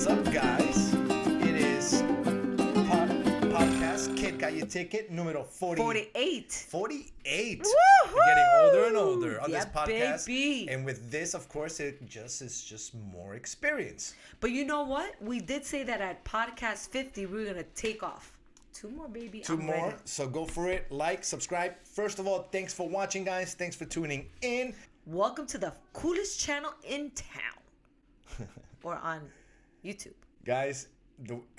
up, guys? It is podcast KGYT ticket numero 48. 48. Woo-hoo! We're getting older and older on Yeah, this podcast. baby. And with this, of course, it's just more experience. But you know what? We did say that at podcast 50, we were going to take off. 2 more, baby. Two I'm more. ready. So go for it. Like, subscribe. First of all, thanks for watching, guys. Thanks for tuning in. Welcome to the coolest channel in town. Or on YouTube. Guys,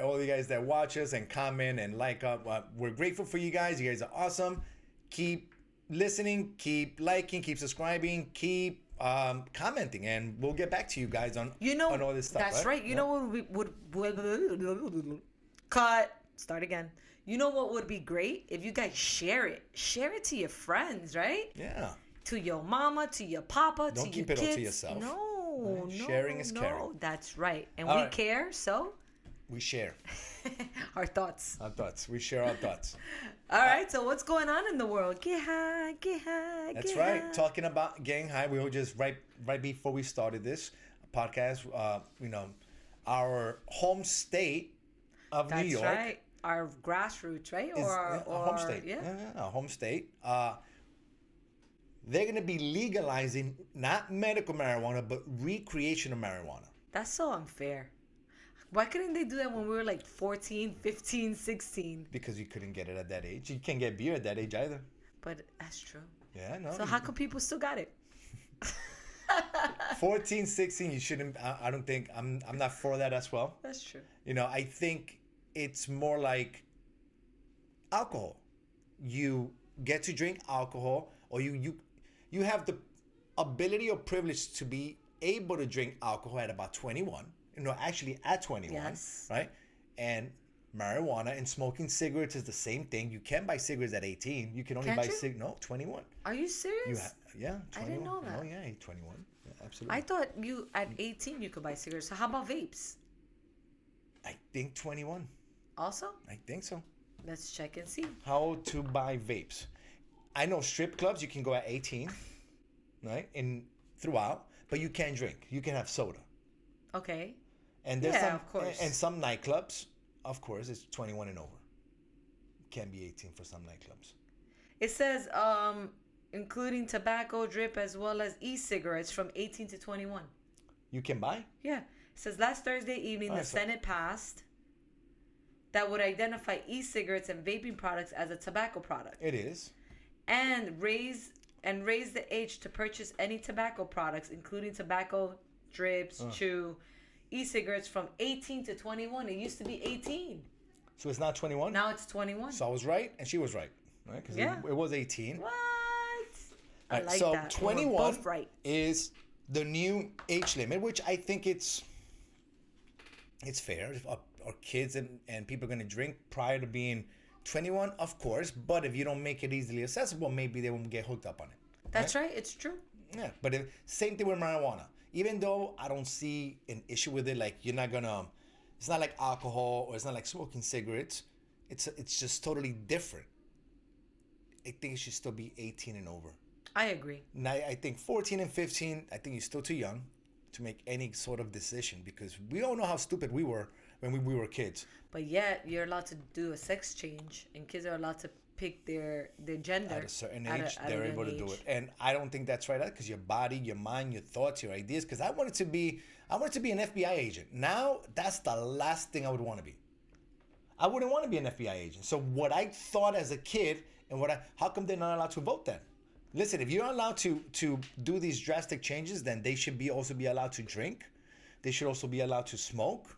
all the guys that watch us and comment and like up, we're grateful for you guys. You guys are awesome. Keep listening, keep liking, keep subscribing, keep commenting, and we'll get back to you guys on all this stuff. That's right. You know what would cut. Start again. You know what would be great if you guys share it. Share it to your friends, right? Yeah. To your mama, to your papa, Don't to keep your it all kids. to yourself. No, Right? no, Sharing is caring. That's right. And All we right. care, so We share our thoughts. our thoughts. We share our thoughts. All right, so what's going on in the world? Get high, get high, That's get right. high. Talking about getting high, we were just right before we started this podcast. Our home state of That's New York. right. Our grassroots, right? Is Or a home state. Yeah. Our home state. They're going to be legalizing not medical marijuana, but recreational marijuana. That's so unfair. Why couldn't they do that when we were like 14, 15, 16? Because you couldn't get it at that age. You can't get beer at that age either. But that's true. Yeah, no. So how come people still got it? 14, 16, you shouldn't. I don't think. I'm not for that as well. That's true. I think it's more like alcohol. You get to drink alcohol, or you have the ability or privilege to be able to drink alcohol at about 21. Actually at 21, Yes. right? And marijuana and smoking cigarettes is the same thing. You can buy cigarettes at 18. You can only Can't buy you? 21. Are you serious? Yeah, 21. I didn't know that. Oh yeah, 21. Yeah, absolutely. I thought you at 18 you could buy cigarettes. So how about vapes? I think 21. Also? I think so. Let's check and see. How to buy vapes? I know strip clubs you can go at 18, right? And throughout, but you can't drink. You can have soda. Okay. And there's Yeah, of course. And some nightclubs, of course, it's 21 and over. Can be 18 for some nightclubs. It says including tobacco, drip, as well as e-cigarettes from 18 to 21. You can buy? Yeah. It says last Thursday evening, the Senate passed that would identify e-cigarettes and vaping products as a tobacco product. It is. And raise the age to purchase any tobacco products, including tobacco, drips, chew, e-cigarettes from 18 to 21. It used to be 18. So it's not 21? Now it's 21. So I was right and she was right. Right? Because it was 18. What? I Right, like so that. 21 We're both right. is the new age limit, which I think it's fair. If our kids and people are going to drink prior to being 21, of course. But if you don't make it easily accessible, maybe they won't get hooked up on it. That's right. It's true. Yeah, but same thing with marijuana. Even though I don't see an issue with it, like you're not gonna, it's not like alcohol or it's not like smoking cigarettes. It's just totally different. I think it should still be 18 and over. I agree. Now I think 14 and 15, I think you're still too young to make any sort of decision because we all know how stupid we were when we were kids. But yet you're allowed to do a sex change, and kids are allowed to pick their gender At a certain age, they're able to do it, and I don't think that's right. Because your body, your mind, your thoughts, your ideas. Because I wanted to be an FBI agent. Now that's the last thing I would want to be. I wouldn't want to be an FBI agent. So what I thought as a kid, and how come they're not allowed to vote then? Listen, if you're allowed to do these drastic changes, then they should also be allowed to drink. They should also be allowed to smoke.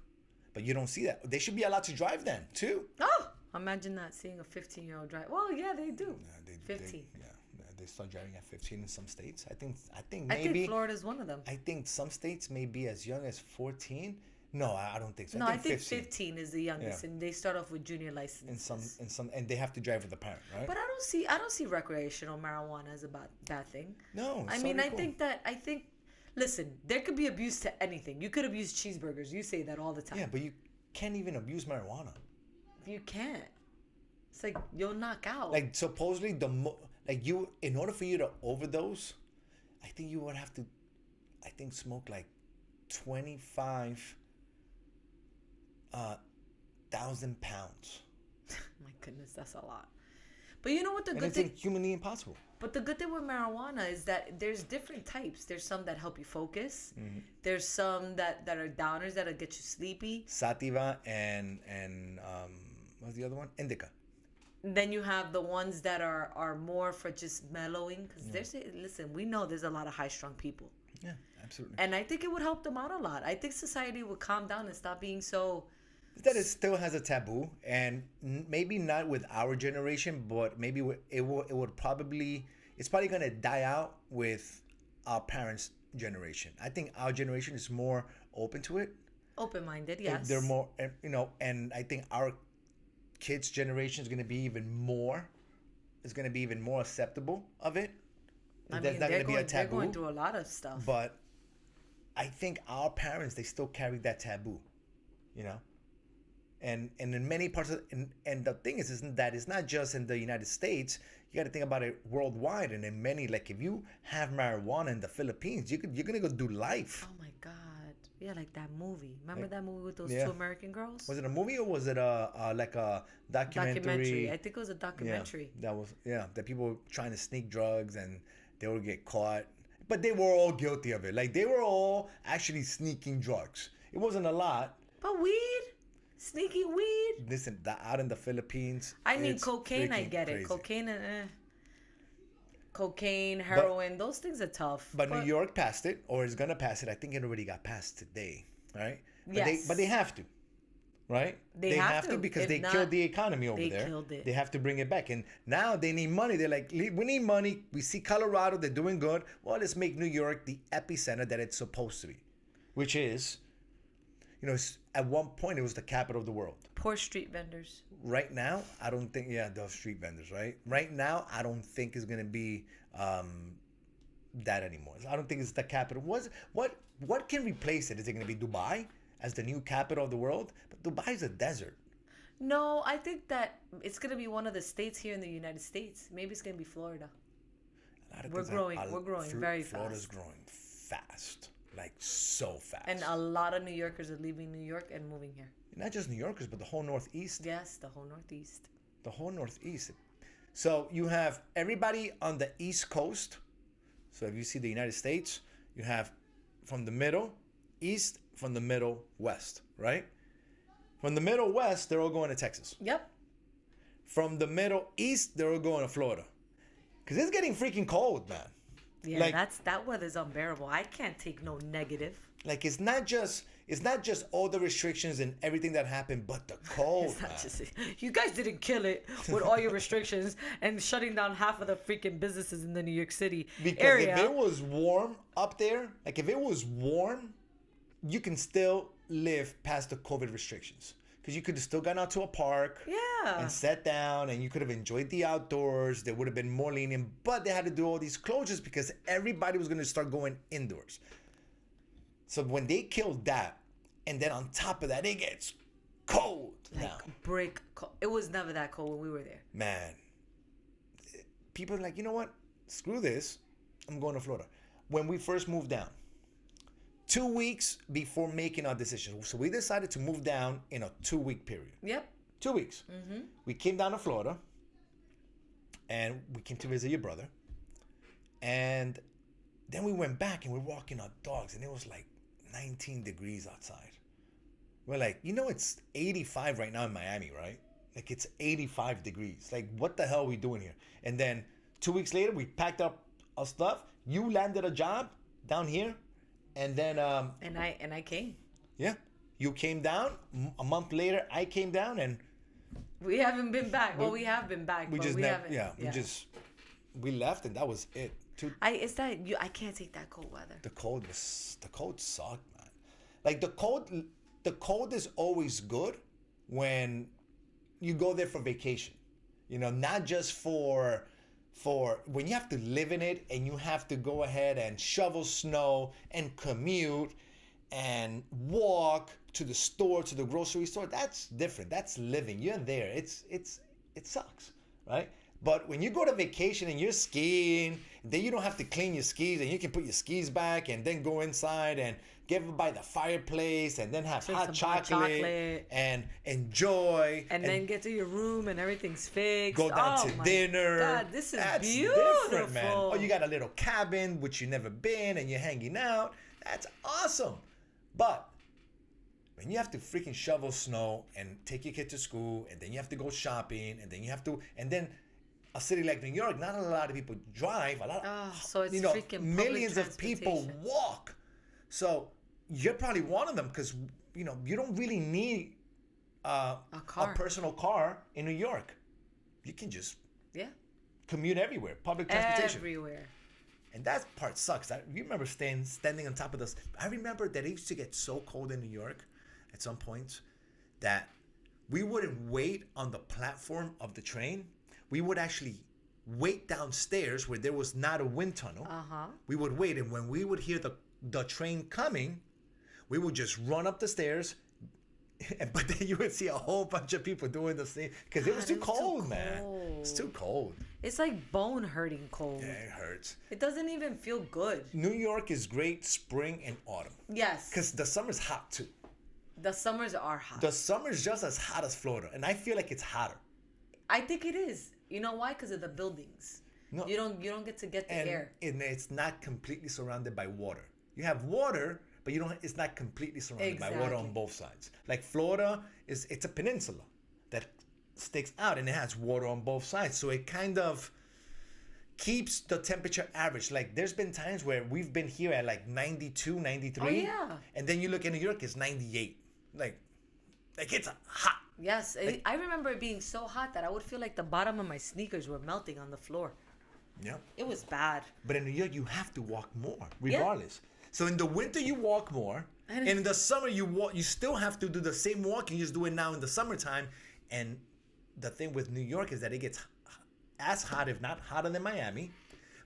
But you don't see that. They should be allowed to drive then too. Oh, imagine not seeing a 15-year-old drive. Well, yeah, they do. 15. They start driving at 15 in some states. I think maybe. I think Florida's one of them. I think some states may be as young as 14. No, I don't think so. No, I think 15 is the youngest, and they start off with junior licenses. And they have to drive with a parent, right? But I don't see recreational marijuana as a bad thing. No, I mean, I think. Listen, there could be abuse to anything. You could abuse cheeseburgers. You say that all the time. Yeah, but you can't even abuse marijuana. You can't. It's like you'll knock out. Like supposedly in order for you to overdose, I think you would have to, smoke like 25 1,000 pounds. My goodness, that's a lot. But you know what the And good it's thing? humanly impossible. But the good thing with marijuana is that there's different types. There's some that help you focus. There's some that are downers that'll get you sleepy. Sativa and what's the other one? Indica. Then you have the ones that are more for just mellowing. Because listen, we know there's a lot of high-strung people. Yeah, absolutely. And I think it would help them out a lot. I think society would calm down and stop being so... That it still has a taboo, and maybe not with our generation, but maybe it would probably, it's probably going to die out with our parents' generation. I think our generation is more open to it. Open-minded, yes. They're more, and I think our kids' generation is going to be even more acceptable of it. There's not going to be a taboo. They're going through a lot of stuff. But I think our parents, they still carry that taboo, And in many parts of, and the thing is that it's not just in the United States. You got to think about it worldwide. And in many, like if you have marijuana in the Philippines, you're gonna go do life. Oh my God! Yeah, like that movie. Remember that movie with those 2 American girls? Was it a movie or was it like a documentary? I think it was a documentary. That people were trying to sneak drugs and they would get caught, but they were all guilty of it. Like they were all actually sneaking drugs. It wasn't a lot. But weed. Sneaky weed. Listen, out in the Philippines. I mean, cocaine. I get it. Cocaine cocaine, heroin. Those things are tough. But New York passed it, or is gonna pass it. I think it already got passed today, right? Yes. But they have to, right? They have to because they killed the economy over there. They killed it. They have to bring it back, and now they need money. They're like, we need money. We see Colorado, they're doing good. Well, let's make New York the epicenter that it's supposed to be, which is. At one point, it was the capital of the world. Poor street vendors. Right now, I don't think, those street vendors, right? Right now, I don't think it's going to be that anymore. I don't think it's the capital. What can replace it? Is it going to be Dubai as the new capital of the world? But Dubai is a desert. No, I think that it's going to be one of the states here in the United States. Maybe it's going to be Florida. We're growing very fast. Florida's growing fast. Like so fast. And a lot of New Yorkers are leaving New York and moving here. Not just New Yorkers, but the whole Northeast. Yes, the whole Northeast. The whole Northeast. So you have everybody on the East Coast. So if you see the United States, you have from the middle east, from the middle west, right? From the middle west, they're all going to Texas. Yep. From the middle east, they're all going to Florida. Because it's getting freaking cold, man. Yeah, that weather's unbearable. I can't take no negative. Like it's not just all the restrictions and everything that happened, but the cold. You guys didn't kill it with all your restrictions and shutting down half of the freaking businesses in the New York City area. If it was warm up there, like if it was warm, you can still live past the COVID restrictions. Because you could have still gone out to a park and sat down and you could have enjoyed the outdoors. They would have been more lenient, but they had to do all these closures because everybody was going to start going indoors. So when they killed that, and then on top of that, it gets cold. Cold. It was never that cold when we were there. Man, people are like, you know what? Screw this. I'm going to Florida. When we first moved down, 2 weeks before making our decision. So we decided to move down in a 2-week period. Yep. 2 weeks. Mm-hmm. We came down to Florida and we came to visit your brother. And then we went back and we're walking our dogs and it was like 19 degrees outside. We're like, it's 85 right now in Miami, right? Like it's 85 degrees. Like what the hell are we doing here? And then 2 weeks later, we packed up our stuff. You landed a job down here. And then and I came. Yeah, you came down. A month later, I came down, and we haven't been back. Well, we have been back. We left, and that was it. I can't take that cold weather. The cold sucked, man. Like the cold is always good when you go there for vacation. Not just for when you have to live in it and you have to go ahead and shovel snow and commute and walk to the store, to the grocery store. That's different. That's living. You're there. It sucks, right? But when you go to vacation and you're skiing, then you don't have to clean your skis and you can put your skis back and then go inside and get by the fireplace and then have hot chocolate and enjoy. And then get to your room and everything's fixed. Go down to dinner. God, this is That's beautiful. different, man. Oh, you got a little cabin, which you've never been, and you're hanging out. That's awesome. But when you have to freaking shovel snow and take your kid to school, and then you have to go shopping, and then a city like New York, not a lot of people drive. So it's freaking millions of people walk. So you're probably one of them because you don't really need a personal car in New York. You can just commute everywhere, public transportation everywhere. And that part sucks. You remember standing on top of this. I remember that it used to get so cold in New York at some points that we wouldn't wait on the platform of the train. We would actually wait downstairs where there was not a wind tunnel. We would wait, and when we would hear the train coming, we would just run up the stairs. But then you would see a whole bunch of people doing the same because it was too cold, man. It's too cold. It's like bone hurting cold. Yeah, it hurts. It doesn't even feel good. New York is great spring and autumn. Yes. Because the summer's hot too. The summers are hot. The summer's just as hot as Florida, and I feel like it's hotter. I think it is. You know why? Because of the buildings. No, you don't get to get the air. And it's not completely surrounded by water. You have water, but it's not completely surrounded by water on both sides. Like Florida it's a peninsula that sticks out and it has water on both sides. So it kind of keeps the temperature average. Like there's been times where we've been here at like 92, 93. Oh, yeah. And then you look in New York, it's 98. Like it's hot. Yes, I remember it being so hot that I would feel like the bottom of my sneakers were melting on the floor. Yeah. It was bad. But in New York, you have to walk more, regardless. Yeah. So in the winter, you walk more. And in the summer, you still have to do the same walking. You just do it now in the summertime. And the thing with New York is that it gets as hot, if not hotter than Miami.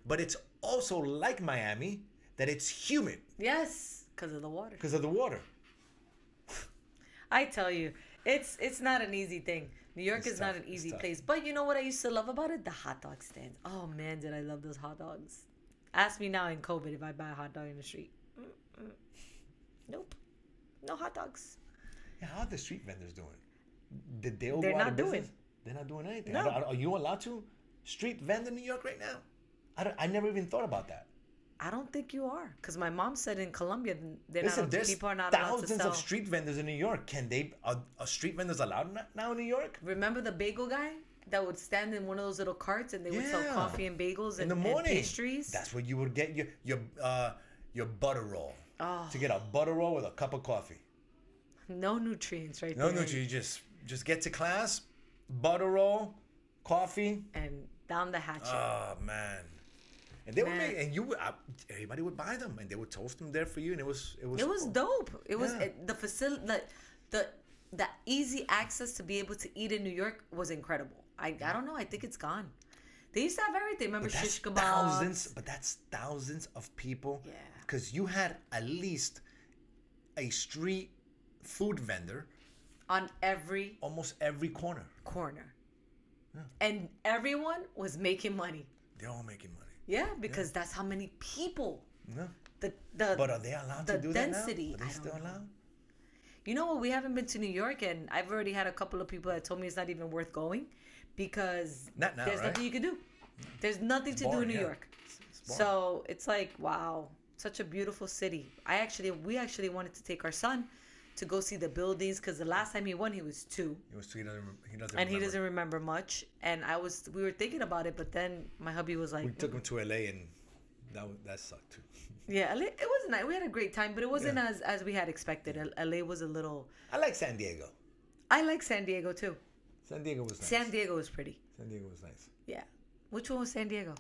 But it's also like Miami, that it's humid. Yes, because of the water. Because of the water. I tell you. It's not an easy thing. New York is not an easy place. But you know what I used to love about it? The hot dog stands. Oh, man, did I love those hot dogs. Ask me now in COVID if I buy a hot dog in the street. Nope. No hot dogs. Yeah, how are the street vendors doing? Did they all They're go out not of doing. business? They're not doing anything. No. Are you allowed to street vend in New York right now? I never even thought about that. I don't think you are, because my mom said in Colombia people are not allowed to sell. Thousands of street vendors in New York. Are street vendors allowed now in New York? Remember the bagel guy that would stand in one of those little carts and they would sell coffee and bagels in the morning. And pastries? That's where you would get your butter roll. Oh. To get a butter roll with a cup of coffee. No nutrients, right? No nutrients. You just get to class, butter roll, coffee, and down the hatchet. Oh man. And they would make, and everybody would buy them, and they would toast them there for you, and it was dope. It was the facility, the easy access to be able to eat in New York was incredible. I don't know. I think it's gone. They used to have everything. Remember shish kebabs? But that's thousands of people. Yeah. Because you had at least a street food vendor on almost every corner. Yeah. And everyone was making money. They're all making money. Yeah, because that's how many people. Yeah. But are they allowed to do density, that now? Are they still allowed? You know what? We haven't been to New York, and I've already had a couple of people that told me it's not even worth going because there's nothing you can do. There's nothing to do in New York. So it's like, wow, such a beautiful city. We actually wanted to take our son to go see the buildings because the last time he went, he was 2. He was 2. He doesn't remember much. And we were thinking about it, but then my hubby was like, we took him to LA, and that sucked too. Yeah, LA, it was nice. We had a great time, but it wasn't as we had expected. LA was a little. I like San Diego. I like San Diego too. San Diego was nice. San Diego was pretty. San Diego was nice. Yeah. Which one was San Diego?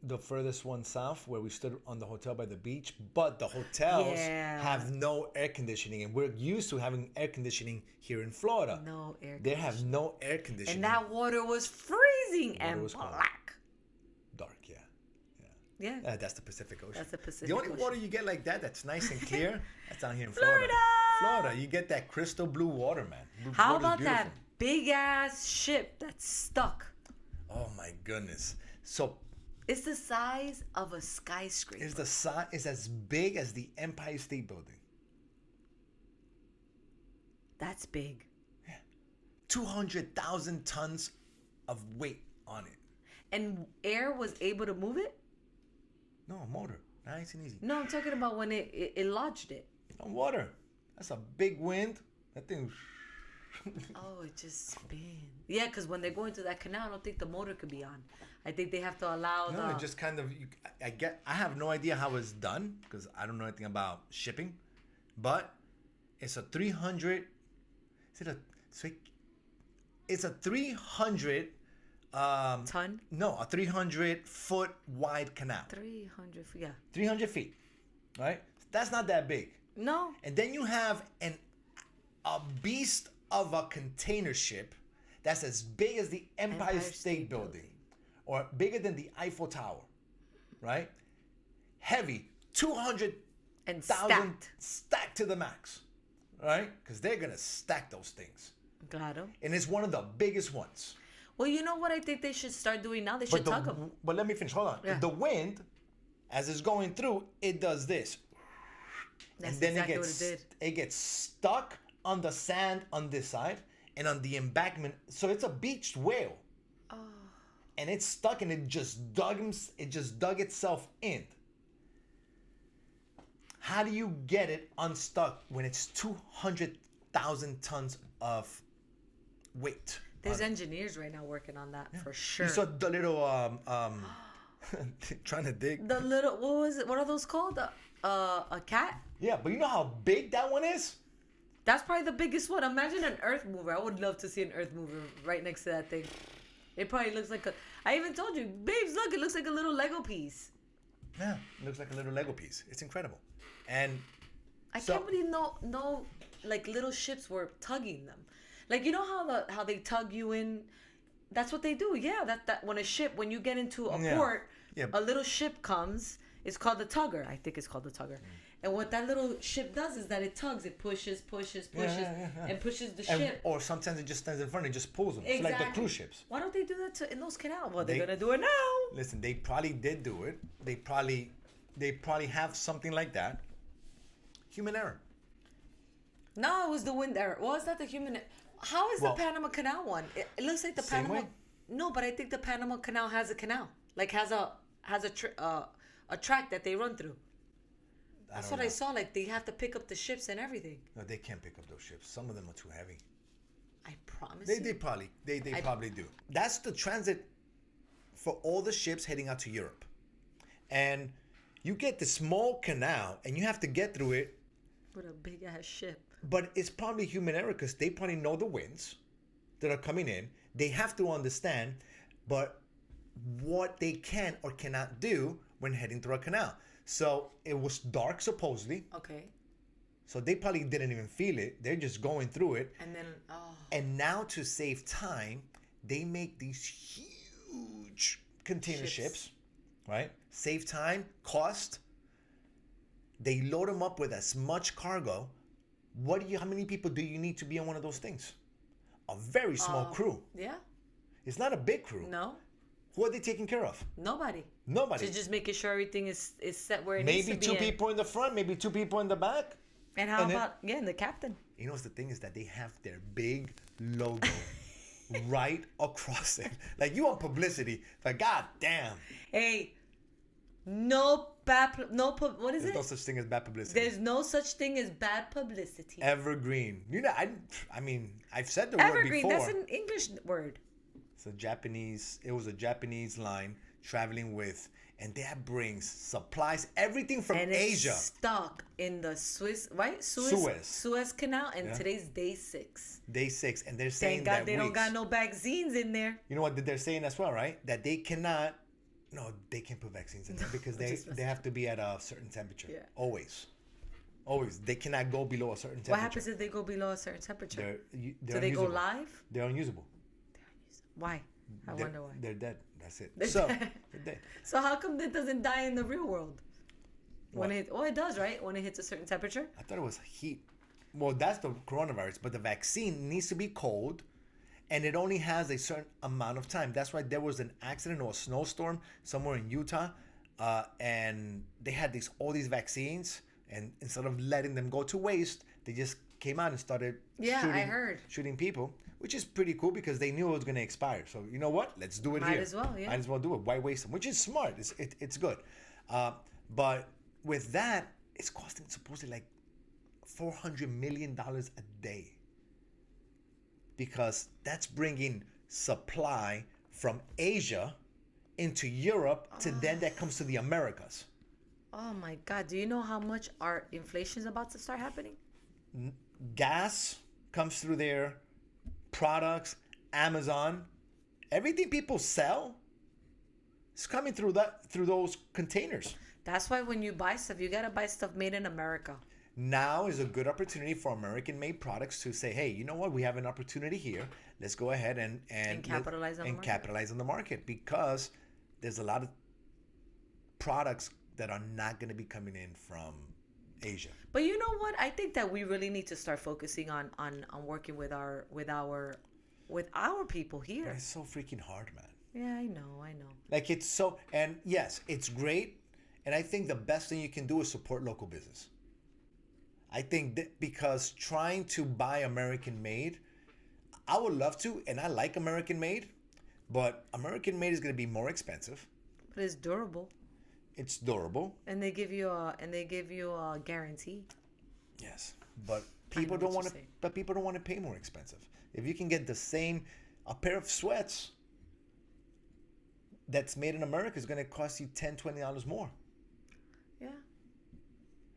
The furthest one south, where we stood on the hotel by the beach, but the hotels have no air conditioning, and we're used to having air conditioning here in Florida. No air conditioning. They have no air conditioning. And that water was freezing and black. Dark, yeah. That's the Pacific Ocean. That's the Pacific The only Ocean. water you get like that's nice and clear, that's down here in Florida. Florida, you get that crystal blue water, man. How about that big ass ship that's stuck? Oh my goodness. So It's the size of a skyscraper. it's as big as the Empire State Building. That's big. Yeah. 200,000 tons of weight on it. And air was able to move it? No, motor. Nice and easy. No, I'm talking about when it lodged it. No water. That's a big wind. That thing. Oh, it just spins. Yeah, because when they're going through that canal, I don't think the motor could be on. I think they have to allow No, it just kind of. I have no idea how it's done because I don't know anything about shipping, but it's a 300. Is it a? It's a 300. Ton? No, a 300-foot wide canal. 300 feet. Yeah. 300 feet, right? That's not that big. No. And then you have a beast of a container ship that's as big as the Empire State Building, or bigger than the Eiffel Tower, right? Heavy, 200,000 and stacked to the max, right? Because they're gonna stack those things. Claro. And it's one of the biggest ones. Well, you know what I think they should start doing now? They should tug them. But let me finish. Hold on. Yeah. The wind, as it's going through, it does this. That's and then exactly it gets stuck on the sand on this side and on the embankment. So it's a beached whale. Oh. And it's stuck and it just dug itself in. How do you get it unstuck when it's 200,000 tons of weight? There's engineers right now working on that for sure. You saw the little trying to dig. The little what was it? What are those called? A cat? Yeah, but you know how big that one is? That's probably the biggest one. Imagine an earth mover. I would love to see an earth mover right next to that thing. It probably looks like a. I even told you, babes, look, it looks like a little Lego piece. Yeah, it looks like a little Lego piece. It's incredible. And I can't believe no like little ships were tugging them. Like, you know how they tug you in? That's what they do. Yeah, that when you get into a port, a little ship comes. It's called the tugger. I think it's called the tugger. And what that little ship does is that it tugs. It pushes, and pushes the ship. Or sometimes it just stands in front and just pulls them. Exactly. So like the cruise ships. Why don't they do that in those canals? Well, they're going to do it now. Listen, they probably did do it. They probably have something like that. Human error. No, it was the wind error. Well, it's not the human. How is the Panama Canal one? It looks like the Panama. No, but I think the Panama Canal has a canal, like has a track that they run through. That's what I saw. Like they have to pick up the ships and everything. No, they can't pick up those ships. Some of them are too heavy. I promise. They probably do. That's the transit for all the ships heading out to Europe, and you get the small canal, and you have to get through it with a big ass ship. But it's probably human error because they probably know the winds that are coming in. They have to understand, but what they can or cannot do when heading through a canal. So it was dark supposedly. Okay. So they probably didn't even feel it. They're just going through it. And then, And now to save time, they make these huge container ships, right? Save time, cost. They load them up with as much cargo. How many people do you need to be on one of those things? A very small crew. Yeah. It's not a big crew. No. Who are they taking care of? Nobody. Just making sure everything is set where it needs to be. Maybe 2 people in the front, maybe 2 people in the back. And how about the captain? You know what's the thing is that they have their big logo right across it. Like you want publicity, but god damn. Hey, what is it? There's no such thing as bad publicity. There's no such thing as bad publicity. Evergreen. You know, I mean, I've said the Evergreen, word before. That's an English word. It was a Japanese line traveling with, and that brings supplies, everything from Asia. Stuck in the Suez Canal, and today's day 6. Day 6, and they're saying thank God they don't got no vaccines in there. You know what they're saying as well, right? That they cannot. No, they can't put vaccines in there because they have to be at a certain temperature. Yeah. Always. They cannot go below a certain temperature. What happens if they go below a certain temperature? Do they go live? They're unusable. Why? I wonder why. They're dead. That's it. They're dead. So how come it doesn't die in the real world? It does, right? When it hits a certain temperature? I thought it was heat. Well, that's the coronavirus, but the vaccine needs to be cold And it only has a certain amount of time. That's why there was an accident or a snowstorm somewhere in Utah, and they had all these vaccines, and instead of letting them go to waste, they just came out and started shooting people, which is pretty cool because they knew it was going to expire. So you know what? Let's do it here. Might as well do it. Why waste them? Which is smart. It's good. But with that, it's costing supposedly like $400 million a day. Because that's bringing supply from Asia into Europe to then that comes to the Americas. Oh my God. Do you know how much our inflation is about to start happening? Gas comes through there, products, Amazon, everything people sell is coming through those containers. That's why when you buy stuff, you got to buy stuff made in America. Now is a good opportunity for American-made products to say, hey, you know what? We have an opportunity here. Let's go ahead and capitalize on the market because there's a lot of products that are not going to be coming in from Asia. But you know what? I think that we really need to start focusing on working with our people here. But it's so freaking hard, man. Yeah, I know. Like it's so, and yes, it's great. And I think the best thing you can do is support local business. I think that because trying to buy American made, I would love to, and I like American made, but American made is going to be more expensive. But it's durable. It's durable. And they give you a guarantee. Yes, but people don't want to. But people don't want to pay more expensive. If you can get a pair of sweats that's made in America is going to cost you $10, $20 more. Yeah.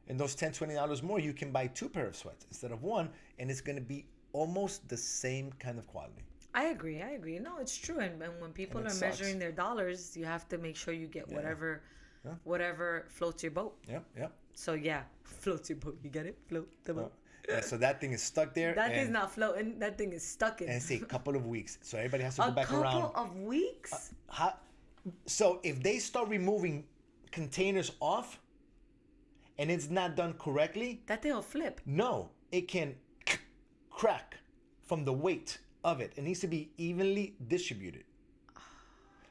And those $10, $20 more, you can buy 2 pairs of sweats instead of 1, and it's going to be almost the same kind of quality. I agree. No, it's true. And when people are measuring their dollars, you have to make sure you get whatever floats your boat. Yep. So floats your boat. You get it? Float the boat. So that thing is stuck there. That thing's not floating. That thing is stuck in. And it's a couple of weeks. So everybody has to go back around. A couple of weeks? So if they start removing containers off, and it's not done correctly, that thing will flip. No, it can crack from the weight of it. It needs to be evenly distributed.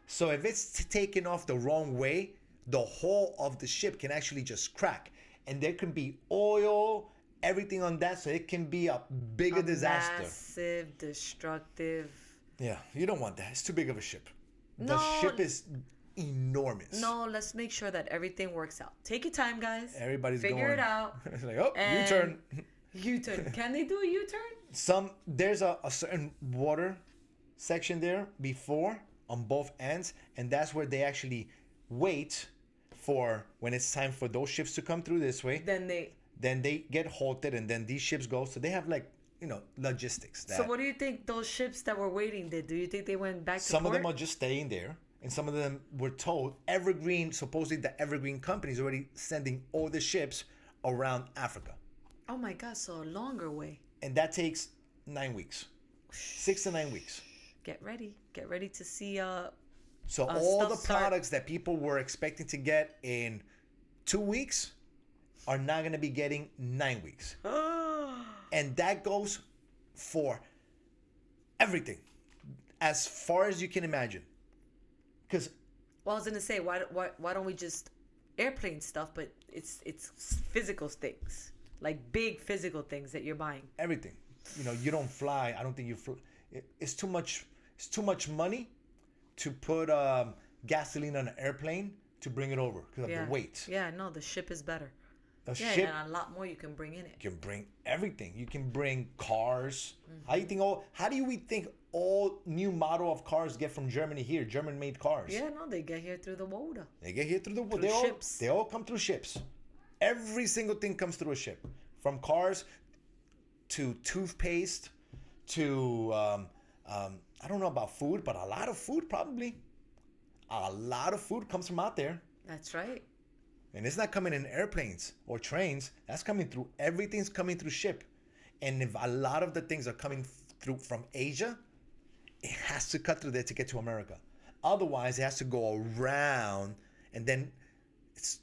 So if it's taken off the wrong way, the whole of the ship can actually just crack. And there can be oil, everything on that, so it can be a bigger disaster. Massive, destructive. Yeah, you don't want that. It's too big of a ship. The ship is enormous. No, let's make sure that everything works out. Take your time, guys. Everybody's figure it out. It's like, U-turn. U-turn. Can they do a U-turn? There's a certain water section there before on both ends, and that's where they actually wait for when it's time for those ships to come through this way. Then they get halted, and then these ships go. So they have logistics. So what do you think those ships that were waiting did? Do you think they went back to Some of them are just staying there. And some of them were told supposedly the Evergreen company is already sending all the ships around Africa. Oh my God, so a longer way. And that takes 9 weeks. 6 to 9 weeks. Get ready to see So all the products that people were expecting to get in 2 weeks are not going to be getting 9 weeks. And that goes for everything, as far as you can imagine. Well, I was gonna say, why don't we just airplane stuff? But it's physical things, like big physical things that you're buying. Everything, you don't fly. I don't think you fly. It's too much. It's too much money to put gasoline on an airplane to bring it over because of the weight. Yeah, no, the ship is better. Ship, and a lot more you can bring in it. You can bring everything. You can bring cars. Mm-hmm. How do we think all new model of cars get from Germany here? German-made cars. Yeah, no, they get here through the water. Ships. They all come through ships. Every single thing comes through a ship. From cars to toothpaste to I don't know about food, but a lot of food probably. A lot of food comes from out there. That's right. And it's not coming in airplanes or trains. That's coming through. Everything's coming through ship. And if a lot of the things are coming through from Asia, it has to cut through there to get to America. Otherwise, it has to go around, and then it's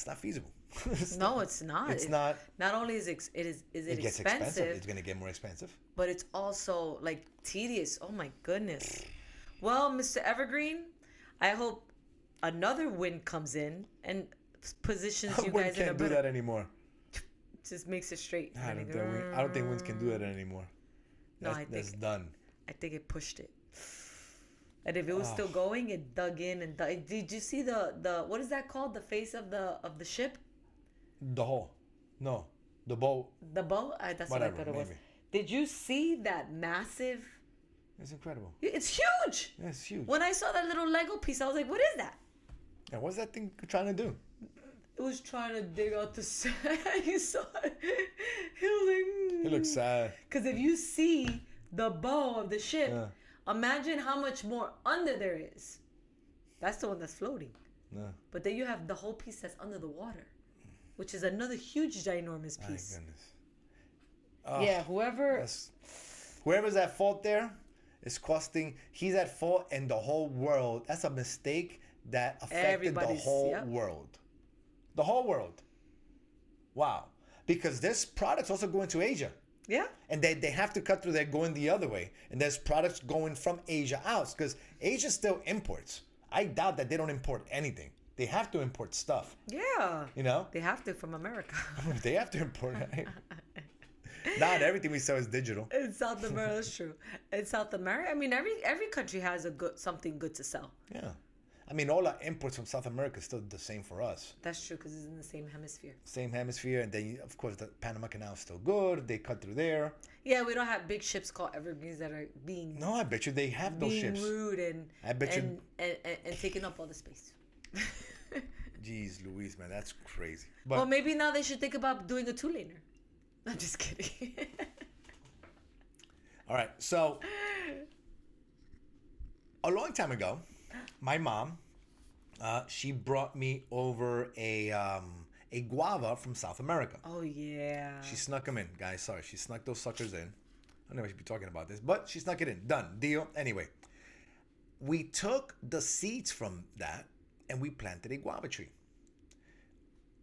not feasible. No, it's not. It's not. Not only is it gets expensive, it's gonna get more expensive. but it's also like tedious. Oh my goodness. Well, Mr. Evergreen, I hope another wind comes in and positions you guys in a can't do that anymore. Just makes it straight. I don't think winds can do that anymore. That's done. I think it pushed it. And if it was still going, it dug in and dug. Did you see the what is that called? The face of the ship? The hull. No. The bow. The bow? That's what I thought it was. Did you see that massive? It's incredible. It's huge. Yeah, it's huge. When I saw that little Lego piece, I was like, what is that? Yeah, what's that thing trying to do? It was trying to dig out the sand. You saw it. He was like... He looks sad. Because if you see the bow of the ship, imagine how much more under there is. That's the one that's floating. Yeah. But then you have the whole piece that's under the water, which is another huge, ginormous piece. My goodness. Yeah, whoever's at fault there is costing. He's at fault, and the whole world. That's a mistake that affected the whole world. The whole world. Wow. Because this product's also going to Asia. Yeah. And they have to cut through there going the other way. And there's products going from Asia out. Because Asia still imports. I doubt that they don't import anything. They have to import stuff. Yeah. You know? They have to from America. They have to import it. Not everything we sell is digital. In South America, that's true. In South America, I mean, every country has something good to sell. Yeah. I mean, all our imports from South America is still the same for us. That's true, because it's in the same hemisphere. Same hemisphere, and then, of course, the Panama Canal is still good. They cut through there. Yeah, we don't have big ships called Evergreens that are being... No, I bet you they have those ships. Being rude and taking up all the space. Jeez Louise, man, that's crazy. But, well, maybe now they should think about doing a 2-laner. I'm just kidding. All right, so a long time ago, my mom, she brought me over a guava from South America. Oh yeah. She snuck them in, guys. Sorry, she snuck those suckers in. I don't know if I should be talking about this, but she snuck it in. Done. Deal. Anyway, we took the seeds from that and we planted a guava tree.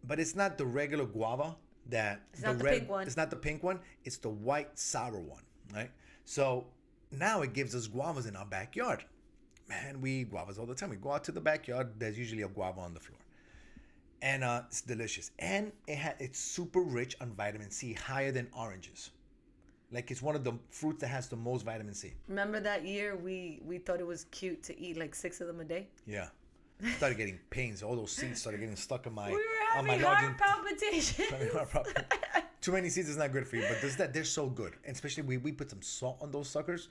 But it's not the regular guava. It's not the pink one. It's not the pink one. It's the white sour one, right? So now it gives us guavas in our backyard. Man, we eat guavas all the time. We go out to the backyard. There's usually a guava on the floor, and it's delicious. And it's super rich on vitamin C, higher than oranges. Like it's one of the fruits that has the most vitamin C. Remember that year we thought it was cute to eat like 6 of them a day? Yeah. Started getting pains. All those seeds started getting stuck in my. We were having heart palpitations. Too many seeds is not good for you, but they're so good. And especially we put some salt on those suckers.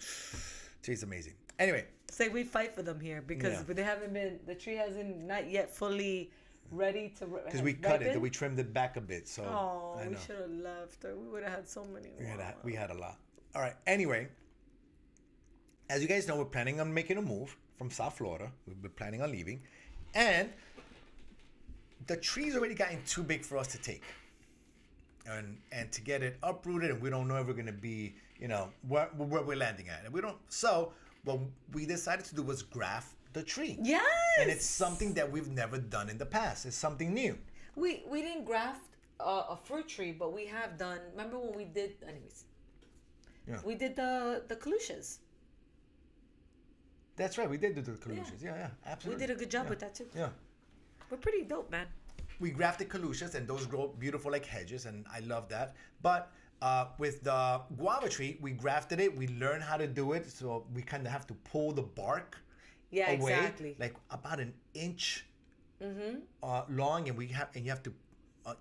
Tastes amazing. Anyway. Say we fight for them here because the tree hasn't not yet fully ready to because we cut it, we trimmed it back a bit. So we should have left. We would have had so many. We had a lot. All right. Anyway, as you guys know, we're planning on making a move from South Florida. We've been planning on leaving, and the tree's already gotten too big for us to take, and to get it uprooted, and we don't know if we're gonna be, where we're landing at, and we don't. So what we decided to do was graft the tree. Yes. And it's something that we've never done in the past. It's something new. We didn't graft a fruit tree, but we have done. Remember when we did? Anyways. Yeah. We did the calusias. That's right. We did do the calusias. Yeah, absolutely. We did a good job with that too. Yeah. We're pretty dope, man. We grafted calusias, and those grow beautiful like hedges, and I love that. But with the guava tree, we grafted it. We learned how to do it, so we kind of have to pull the bark away, exactly, like about an inch long, and you have to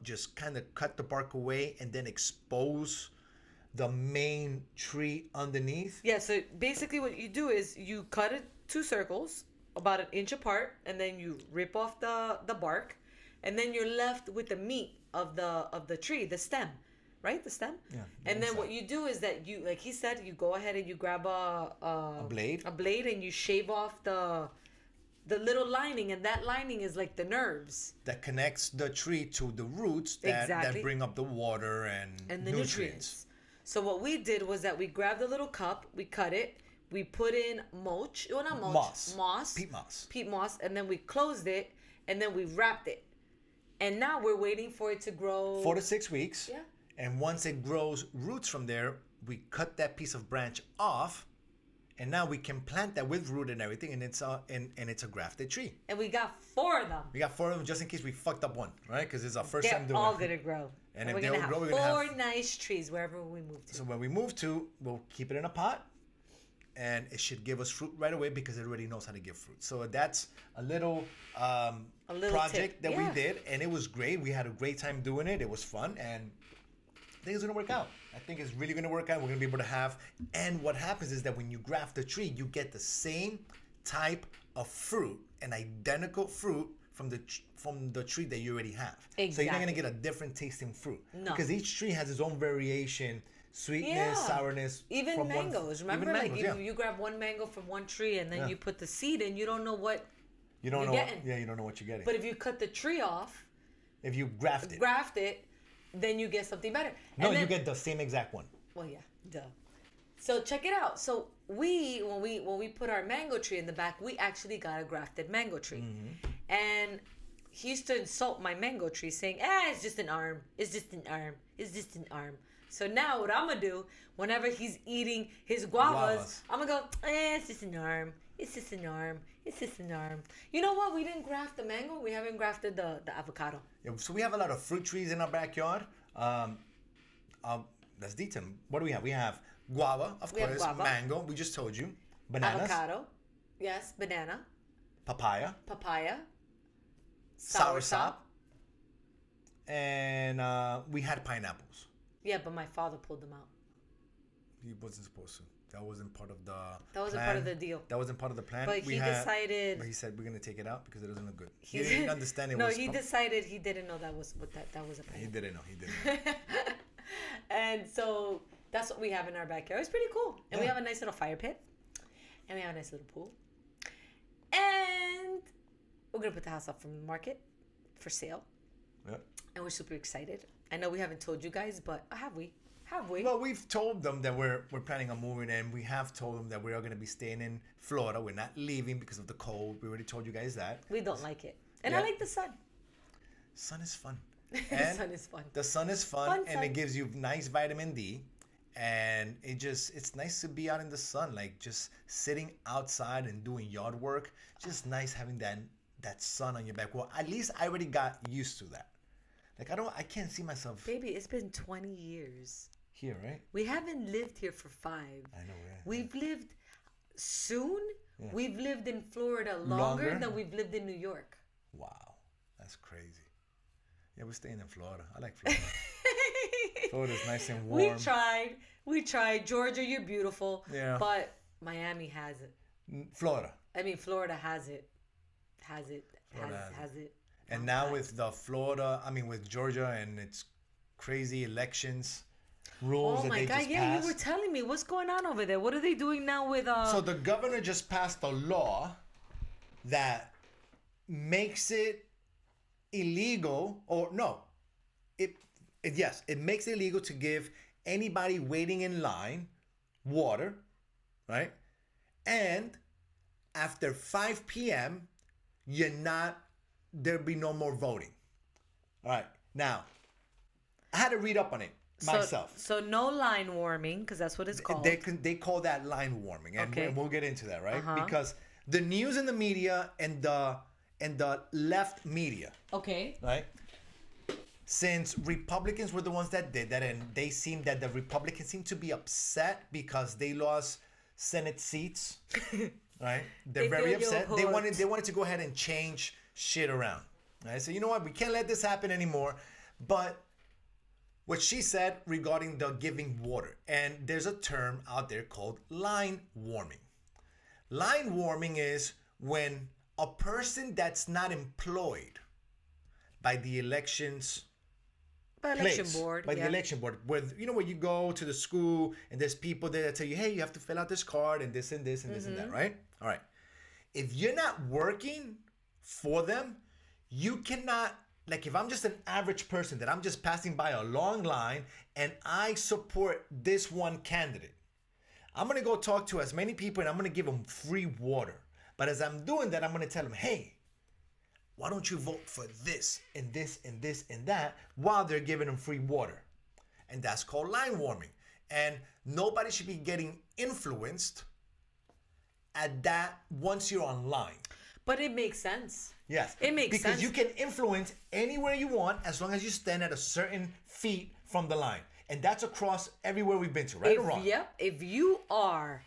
just kind of cut the bark away and then expose the main tree underneath. Yeah, so basically what you do is you cut it 2 circles about an inch apart, and then you rip off the bark, and then you're left with the meat of the tree, the stem, right? The stem. Yeah. And then what you do is that you, like he said, you go ahead and you grab a blade, and you shave off the little lining, and that lining is like the nerves that connects the tree to the roots that bring up the water and the nutrients. So what we did was that we grabbed a little cup, we cut it, we put in mulch, well not mulch, moss, peat moss, and then we closed it, and then we wrapped it. And now we're waiting for it to grow 4 to 6 weeks. Yeah. And once it grows roots from there, we cut that piece of branch off, and now we can plant that with root and everything, and it's a grafted tree. And we got 4 of them. We got 4 of them just in case we fucked up one, right? Because it's our first time doing it. They're all gonna grow. And if we're they gonna all grow, we're have gonna 4 nice trees wherever we move to. So when we move to, we'll keep it in a pot, and it should give us fruit right away because it already knows how to give fruit. So that's a little project that we did, and it was great. We had a great time doing it. It was fun, and I think it's gonna work out. I think it's really gonna work out. We're gonna be able to have, and what happens is that when you graft a tree, you get the same type of fruit, an identical fruit from the tree that you already have. Exactly. So you're not gonna get a different tasting fruit. No. Because each tree has its own variation, sweetness, sourness. Even mangoes. Remember, mangoes, you grab one mango from one tree and then you put the seed in, you don't know what you don't know. You don't know what you're getting. But if you cut the tree off, if you graft it, then you get something better. No, you get the same exact one. Well, yeah, duh. So check it out. So when we put our mango tree in the back, we actually got a grafted mango tree. Mm-hmm. And he used to insult my mango tree saying, it's just an arm. It's just an arm. It's just an arm. So now what I'm going to do, whenever he's eating his guavas, I'm going to go, it's just an arm. It's just an arm. It's just an arm. You know what? We didn't graft the mango. We haven't grafted the avocado. Yeah, so we have a lot of fruit trees in our backyard. Let's detail them. What do we have? We have guava, of course, mango. We just told you. Bananas. Avocado. Yes, banana. Papaya. Soursop. And we had pineapples. Yeah, but my father pulled them out. He wasn't supposed to. That wasn't part of the That wasn't part of the deal. That wasn't part of the plan. But he decided... But he said, we're going to take it out because it doesn't look good. He didn't understand it. No, he decided he didn't know that was a plan. He didn't know. And so that's what we have in our backyard. It's pretty cool. And we have a nice little fire pit. And we have a nice little pool. And we're going to put the house up from the market for sale. Yeah. And we're super excited. I know we haven't told you guys, but have we? Well, we've told them that we're planning on moving, and we have told them that we are going to be staying in Florida. We're not leaving because of the cold. We already told you guys that. We don't like it. And I like the sun. Sun is fun. The sun is fun. The sun is fun, and it gives you nice vitamin D. And it's nice to be out in the sun, like just sitting outside and doing yard work. Just nice having that sun on your back. Well, at least I already got used to that. Like I can't see myself. Baby, it's been 20 years. Here, right? We haven't lived here for 5. I know, yeah. We've lived soon. Yeah. We've lived in Florida longer than we've lived in New York. Wow, that's crazy. Yeah, we're staying in Florida. I like Florida. Florida's nice and warm. We tried. Georgia, you're beautiful. Yeah. But Miami has it. Florida. I mean, Florida has it. Has it. And now with with Georgia and its crazy elections rules that they just passed. You were telling me what's going on over there. What are they doing now with So the governor just passed a law that makes it illegal, it makes it illegal to give anybody waiting in line water, right? And after 5 p.m., there'll be no more voting. All right. Now, I had to read up on it myself. So no line warming, because that's what it's called. They call that line warming, and we'll get into that, right? Because the news and the media and the left media, right? Since Republicans were the ones that did that, and the Republicans seem to be upset because they lost Senate seats, right? They're very upset. They wanted to go ahead and change shit around. Right? So you know what? We can't let this happen anymore. But what she said regarding the giving water, and there's a term out there called line warming. Line warming is when a person that's not employed by the election board, where you go to the school and there's people there that tell you, hey, you have to fill out this card and this and this and this and that, right? All right. If you're not working for them, you cannot, like if I'm just an average person that I'm just passing by a long line and I support this one candidate, I'm going to go talk to as many people and I'm going to give them free water. But as I'm doing that, I'm going to tell them, hey, why don't you vote for this and this and this and that while they're giving them free water? And that's called line warming. And nobody should be getting influenced at that once you're online. But it makes sense. Yes. It makes sense. Because you can influence anywhere you want as long as you stand at a certain feet from the line. And that's across everywhere we've been to, right or wrong? Yep. If you are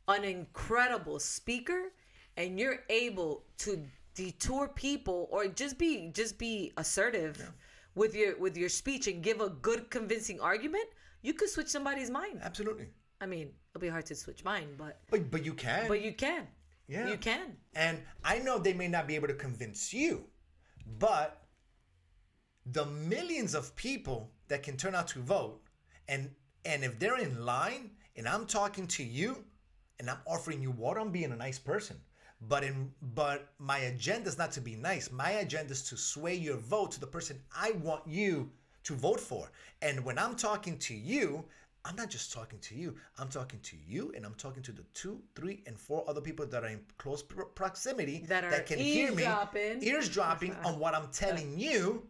an incredible speaker and you're able to detour people or just be assertive with your speech and give a good convincing argument, you could switch somebody's mind. Absolutely. I mean, it'll be hard to switch mine, but you can. But you can. Yeah. You can. And I know they may not be able to convince you, but the millions of people that can turn out to vote, and if they're in line and I'm talking to you and I'm offering you water, I'm being a nice person. But my agenda is not to be nice. My agenda is to sway your vote to the person I want you to vote for. And when I'm talking to you, I'm not just talking to you. I'm talking to you, and I'm talking to the 2, 3, and 4 other people that are in close proximity that can hear me, eavesdropping on what I'm telling you.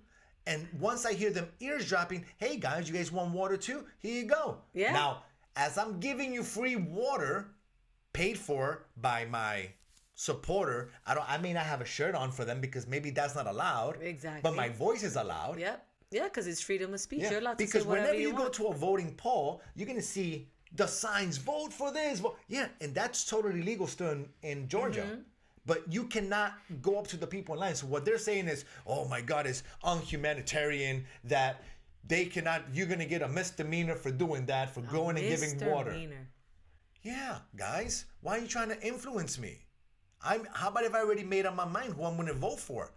And once I hear them eavesdropping, hey guys, you guys want water too? Here you go. Yeah. Now, as I'm giving you free water, paid for by my supporter, I may not have a shirt on for them because maybe that's not allowed. Exactly. But my voice is allowed. Yep. Yeah, because it's freedom of speech. Yeah, You're allowed to because say whatever whenever you want. go to a voting poll, you're going to see the signs, vote for this. Yeah, and that's totally legal still in Georgia. Mm-hmm. But you cannot go up to the people in line. So what they're saying is, oh my God, it's unhumanitarian that they cannot, you're going to get a misdemeanor for doing that, for going and giving water. Yeah, guys, why are you trying to influence me? How about if I already made up my mind who I'm going to vote for?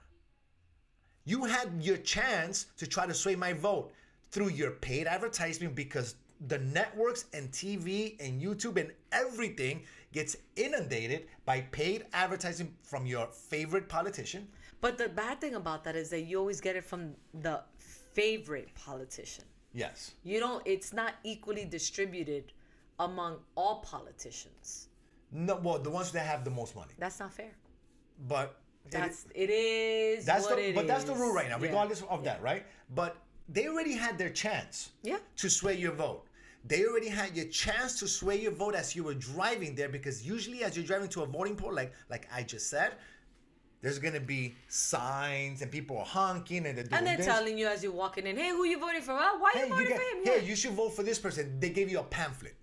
You had your chance to try to sway my vote through your paid advertisement because the networks and TV and YouTube and everything gets inundated by paid advertising from your favorite politician. But the bad thing about that is that you always get it from the favorite politician. Yes. It's not equally distributed among all politicians. No, well, the ones that have the most money. That's not fair. But that's the rule right now, regardless of that, right? But they already had their chance to sway your vote. They already had your chance to sway your vote as you were driving there, because usually as you're driving to a voting poll, like I just said, there's going to be signs and people are honking and they're telling you as you're walking in, hey, who you voting for? Oh, why you voting for him? Hey, you should vote for this person. They gave you a pamphlet.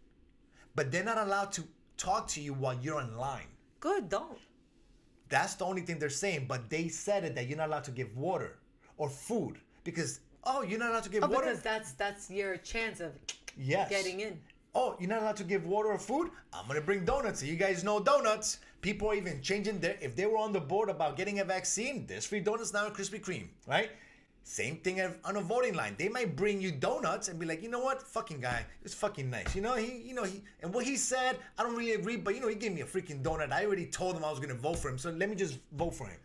But they're not allowed to talk to you while you're in line. Good, don't. That's the only thing they're saying. But they said it that you're not allowed to give water or food because, you're not allowed to give water? Because that's your chance of getting in. Oh, you're not allowed to give water or food? I'm going to bring donuts. So you guys know donuts. People are even changing if they were on the board about getting a vaccine, there's free donuts now at Krispy Kreme, right? Same thing on a voting line. They might bring you donuts and be like, you know what? Fucking guy. It's fucking nice. He and what he said, I don't really agree, but he gave me a freaking donut. I already told him I was going to vote for him. So let me just vote for him.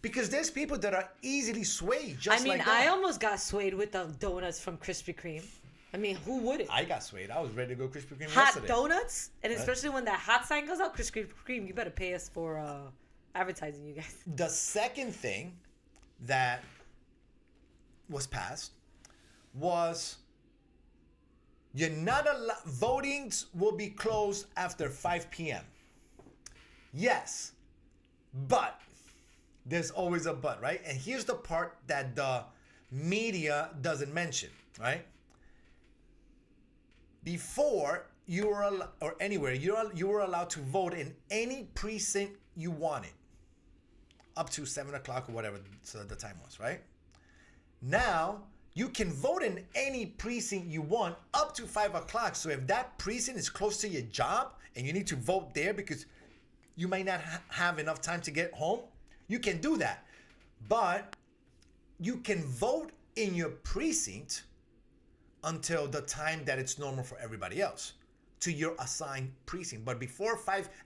Because there's people that are easily swayed like that. I almost got swayed with the donuts from Krispy Kreme. I mean, who wouldn't? I got swayed. I was ready to go Krispy Kreme yesterday. Hot donuts? And especially when that hot sign goes out, Krispy Kreme, you better pay us for advertising, you guys. The second thing that was passed was you're not allowed, votings will be closed after 5 p.m. Yes, but there's always a but, right? And here's the part that the media doesn't mention, right? Before you were or anywhere you were allowed to vote in any precinct you wanted, up to 7 o'clock or whatever the time was, right? Now you can vote in any precinct you want up to 5 o'clock. So if that precinct is close to your job and you need to vote there because you might not have enough time to get home, you can do that. But you can vote in your precinct until the time that it's normal for everybody else to your assigned precinct. But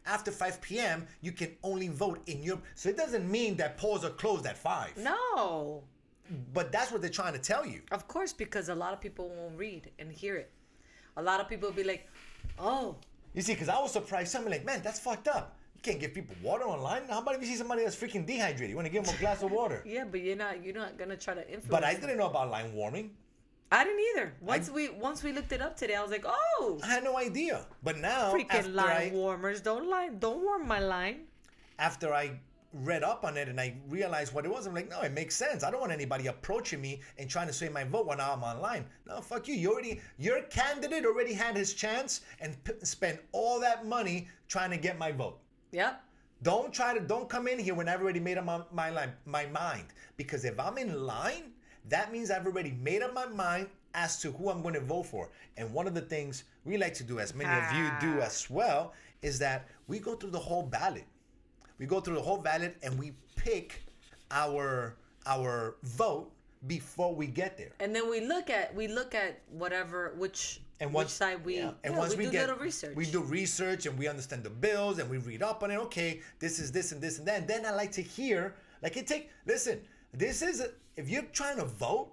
after 5 p.m., you can only vote in your... So it doesn't mean that polls are closed at 5. No. But that's what they're trying to tell you. Of course, because a lot of people won't read and hear it. A lot of people will be like, oh. You see, because I was surprised. Something like, man, that's fucked up. can't give people water online. How about if you see somebody that's freaking dehydrated? You want to give them a glass of water. Yeah, but you're not gonna try to influence. But I didn't know about line warming. I didn't either. Once we looked it up today, I was like, oh. I had no idea. But now, freaking line warmers, don't warm my line. After I read up on it and I realized what it was, I'm like, no, it makes sense. I don't want anybody approaching me and trying to sway my vote when I'm online. No, fuck you. Your candidate already had his chance and spent all that money trying to get my vote. Yep. Don't come in here when I've already made up my mind. Because if I'm in line, that means I've already made up my mind as to who I'm going to vote for. And one of the things we like to do, as many of you do as well, is that we go through the whole ballot. We go through the whole ballot and we pick our vote before we get there. And then we look at which side we once we do little research. We do research and we understand the bills and we read up on it. Okay, this is this and this and that. And then I like to hear, if you're trying to vote,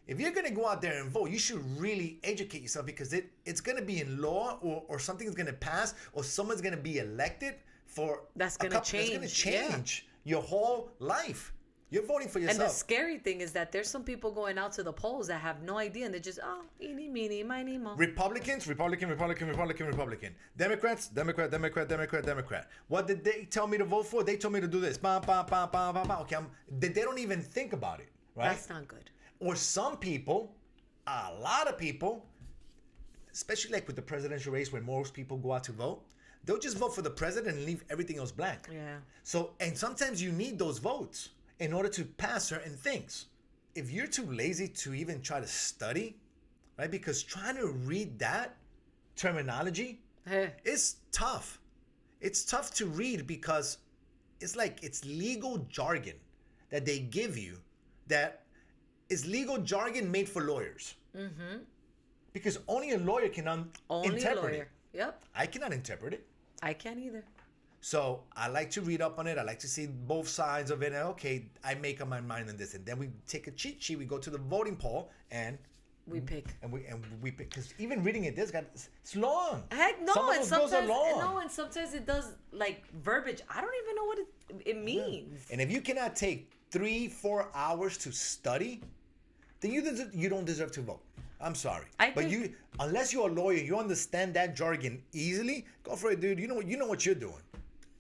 if you're going to go out there and vote, you should really educate yourself, because it's going to be in law or something's going to pass or someone's going to be elected that's going to change your whole life. You're voting for yourself. And the scary thing is that there's some people going out to the polls that have no idea, and they're just, eeny, meeny, miny, mo. Republicans, Republican. Democrat. What did they tell me to vote for? They told me to do this. Okay, they don't even think about it, right? That's not good. Or some people, a lot of people, especially like with the presidential race where most people go out to vote, they'll just vote for the president and leave everything else blank. Yeah. So, and sometimes you need those votes in order to pass certain things. If you're too lazy to even try to study, right? Because trying to read that terminology is tough. It's tough to read because it's legal jargon that they give you that is legal jargon made for lawyers. Mm-hmm. Because only a lawyer can interpret it. Yep. I cannot interpret it. I can't either. So I like to read up on it. I like to see both sides of it. And okay, I make up my mind on this. And then we take a cheat sheet. We go to the voting poll and we pick. And we pick. Because even reading it, it's long. Heck no. And sometimes it does like verbiage. I don't even know what it means. Yeah. And if you cannot take 3-4 hours to study, then you don't deserve to vote. I'm sorry. Unless you're a lawyer, you understand that jargon easily, go for it, dude. You know what you're doing.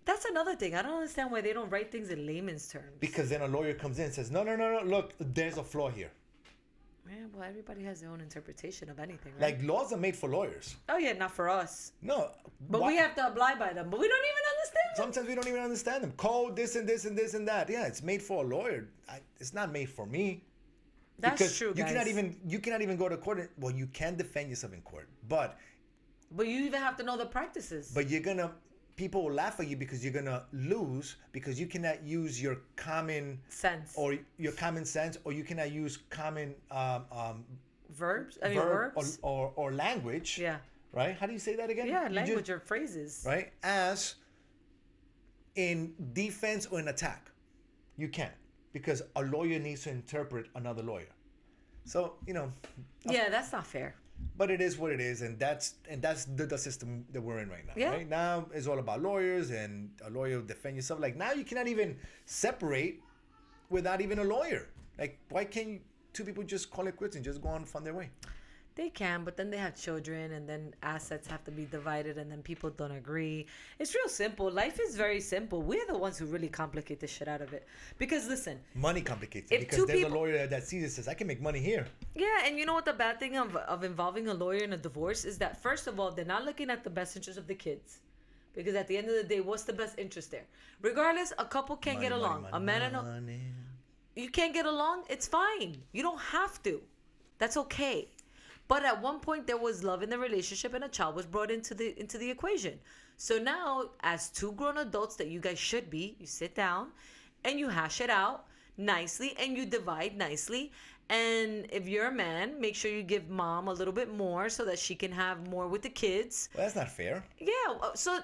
That's another thing. I don't understand why they don't write things in layman's terms. Because then a lawyer comes in and says, no, look, there's a flaw here. Yeah, well, everybody has their own interpretation of anything, right? Like, laws are made for lawyers. Oh, yeah, not for us. No. But we have to abide by them. But we don't even understand them. Sometimes we don't even understand them. Code this and this and this and that. Yeah, it's made for a lawyer. It's not made for me. That's true, guys. You cannot even go to court. Well, you can defend yourself in court, but you even have to know the practices. But people will laugh at you because you're gonna lose because you cannot use your common sense or you cannot use common verbs. Or language. Yeah. Right? How do you say that again? Yeah, language or phrases. Right? As in defense or in attack, you can't. Because a lawyer needs to interpret another lawyer. So, yeah, that's not fair. But it is what it is, and that's the system that we're in right now. Yeah. Right now, it's all about lawyers, and a lawyer will defend yourself. Like, now you cannot even separate without even a lawyer. Like, why can't two people just call it quits and just go on and find their way? They can, but then they have children, and then assets have to be divided, and then people don't agree. It's real simple. Life is very simple. We're the ones who really complicate the shit out of it. Because listen, money complicates it. Because there's a lawyer that sees it, says, I can make money here. Yeah, and you know what the bad thing of involving a lawyer in a divorce is that, first of all, they're not looking at the best interest of the kids. Because at the end of the day, what's the best interest there? Regardless, a couple can't get along. A man and a... You can't get along? It's fine. You don't have to. That's okay. But at one point, there was love in the relationship and a child was brought into the equation. So now, as two grown adults that you guys should be, you sit down and you hash it out nicely and you divide nicely. And if you're a man, make sure you give mom a little bit more so that she can have more with the kids. Well, that's not fair. Yeah. So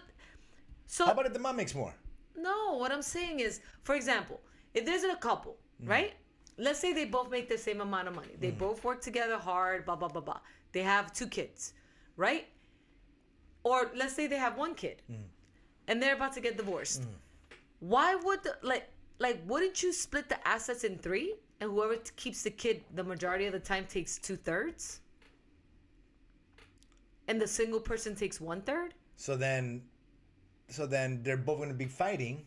how about if the mom makes more? No, what I'm saying is, for example, if there's a couple, right? Let's say they both make the same amount of money. They both work together hard, blah, blah, blah, blah. They have 2 kids, right? Or let's say they have 1 kid. and they're about to get divorced. Why would wouldn't you split the assets in 3, and whoever keeps the kid the majority of the time takes 2/3, and the single person takes 1/3? So then they're both going to be fighting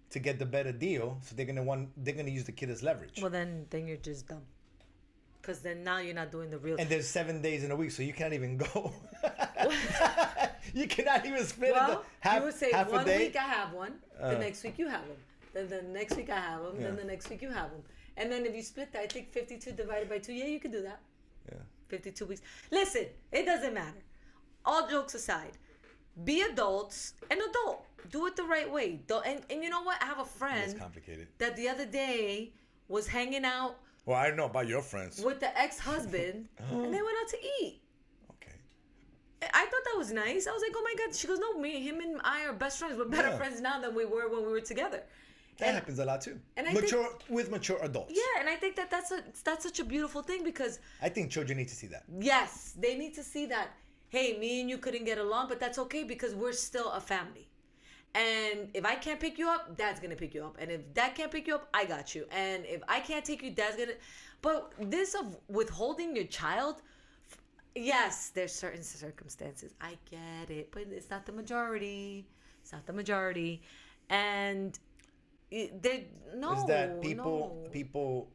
to get the better deal. So they're gonna use the kid as leverage. Well, then you're just dumb. Because then now you're not doing the real. And there's 7 days in a week, so you can't even go. You cannot even split it. You would say half 1 week I have one, the next week you have them, then the next week I have them, then the next week you have them, and then if you split that, I think 52 divided by 2. Yeah, you could do that. Yeah. 52 weeks. Listen, it doesn't matter. All jokes aside, be adults and adult. Do it the right way. And you know what? I have a friend. It's complicated. That the other day was hanging out. Well, I don't know about your friends. With the ex-husband, and they went out to eat. Okay. I thought that was nice. I was like, oh my God. She goes, no, him and I are best friends. We're better friends now than we were when we were together. That happens a lot too. And with mature adults. Yeah, and I think that's such a beautiful thing because I think children need to see that. Yes, they need to see that. Hey, me and you couldn't get along, but that's okay because we're still a family. And if I can't pick you up, Dad's gonna pick you up. And if Dad can't pick you up, I got you. And if I can't take you, Dad's gonna. But this of withholding your child, yes, there's certain circumstances. I get it, but it's not the majority. It's not the majority, and no. Is that people?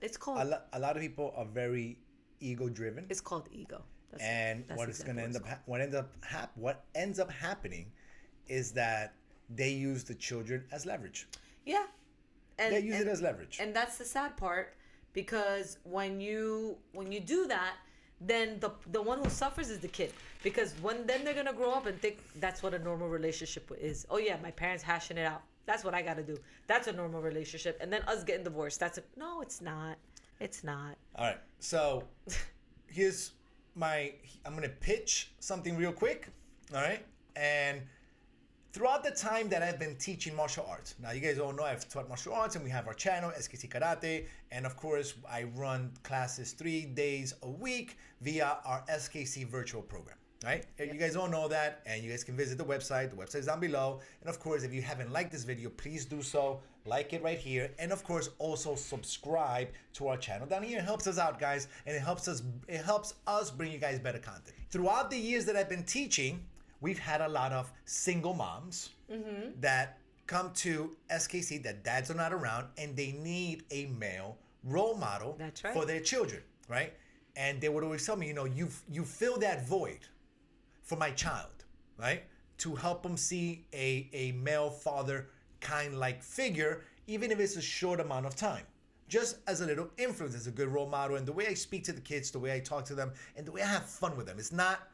It's called. A lot of people are very ego driven. It's called ego. What ends up happening is that they use the children as leverage. Yeah. They use it as leverage. And that's the sad part because when you do that, then the one who suffers is the kid. Because then they're going to grow up and think that's what a normal relationship is. Oh yeah, my parents hashing it out. That's what I got to do. That's a normal relationship. And then us getting divorced. No, it's not. It's not. All right. So I'm going to pitch something real quick. All right. And throughout the time that I've been teaching martial arts, now you guys all know I've taught martial arts and we have our channel, SKC Karate. And of course, I run classes 3 days a week via our SKC virtual program, right? Yep. You guys all know that, and you guys can visit the website. The website is down below. And of course, if you haven't liked this video, please do so. Like it right here. And of course, also subscribe to our channel down here. It helps us out, guys. And it helps us bring you guys better content. Throughout the years that I've been teaching, we've had a lot of single moms that come to SKC that dads are not around and they need a male role model for their children, right? And they would always tell me, you fill that void for my child, right? To help them see a male father kind-like figure, even if it's a short amount of time. Just as a little influence, as a good role model. And the way I speak to the kids, the way I talk to them, and the way I have fun with them. It's not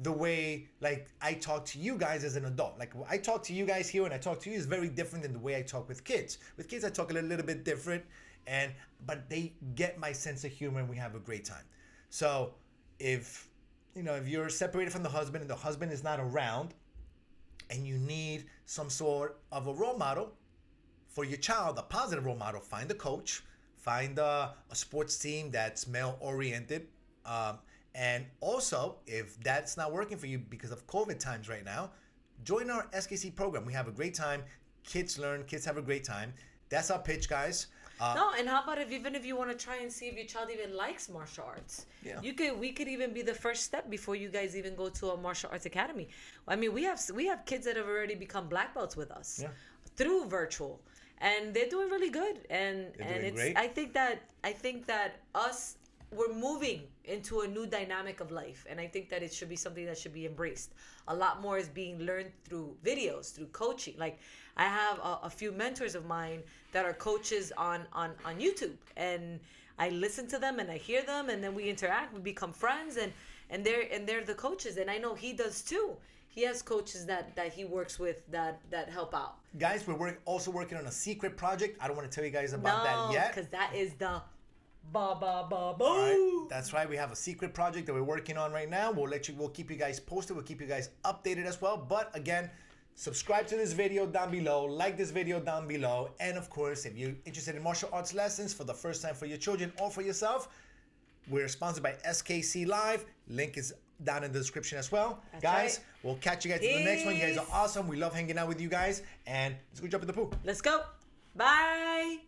the way like I talk to you guys as an adult. Like I talk to you guys here and I talk to you is very different than the way I talk with kids. With kids I talk a little bit different, but they get my sense of humor and we have a great time. So if you're separated from the husband and the husband is not around and you need some sort of a role model for your child, a positive role model, find a coach, find a sports team that's male oriented. And also, if that's not working for you because of COVID times right now, join our SKC program. We have a great time. Kids learn. Kids have a great time. That's our pitch, guys. And how about even if you want to try and see if your child even likes martial arts? Yeah. We could even be the first step before you guys even go to a martial arts academy. I mean, we have kids that have already become black belts with us through virtual, and they're doing really good. And it's great. I think that we're moving into a new dynamic of life, and I think that it should be something that should be embraced. A lot more is being learned through videos, through coaching. Like I have a few mentors of mine that are coaches on YouTube, and I listen to them and I hear them, and then we interact, we become friends, and they're the coaches, and I know he does too. He has coaches that he works with that help out. Guys, we're also working on a secret project. I don't want to tell you guys about that yet, because that is the Ba. All right. That's right. We have a secret project that we're working on right now. We'll keep you guys posted. We'll keep you guys updated as well. But again, subscribe to this video down below. Like this video down below. And of course, if you're interested in martial arts lessons for the first time for your children or for yourself, We're sponsored by SKC Live. Link is down in the description as well. That's guys, right. we'll catch you guys in the next one. You guys are awesome. We love hanging out with you guys. And let's go jump in the pool. Let's go. Bye.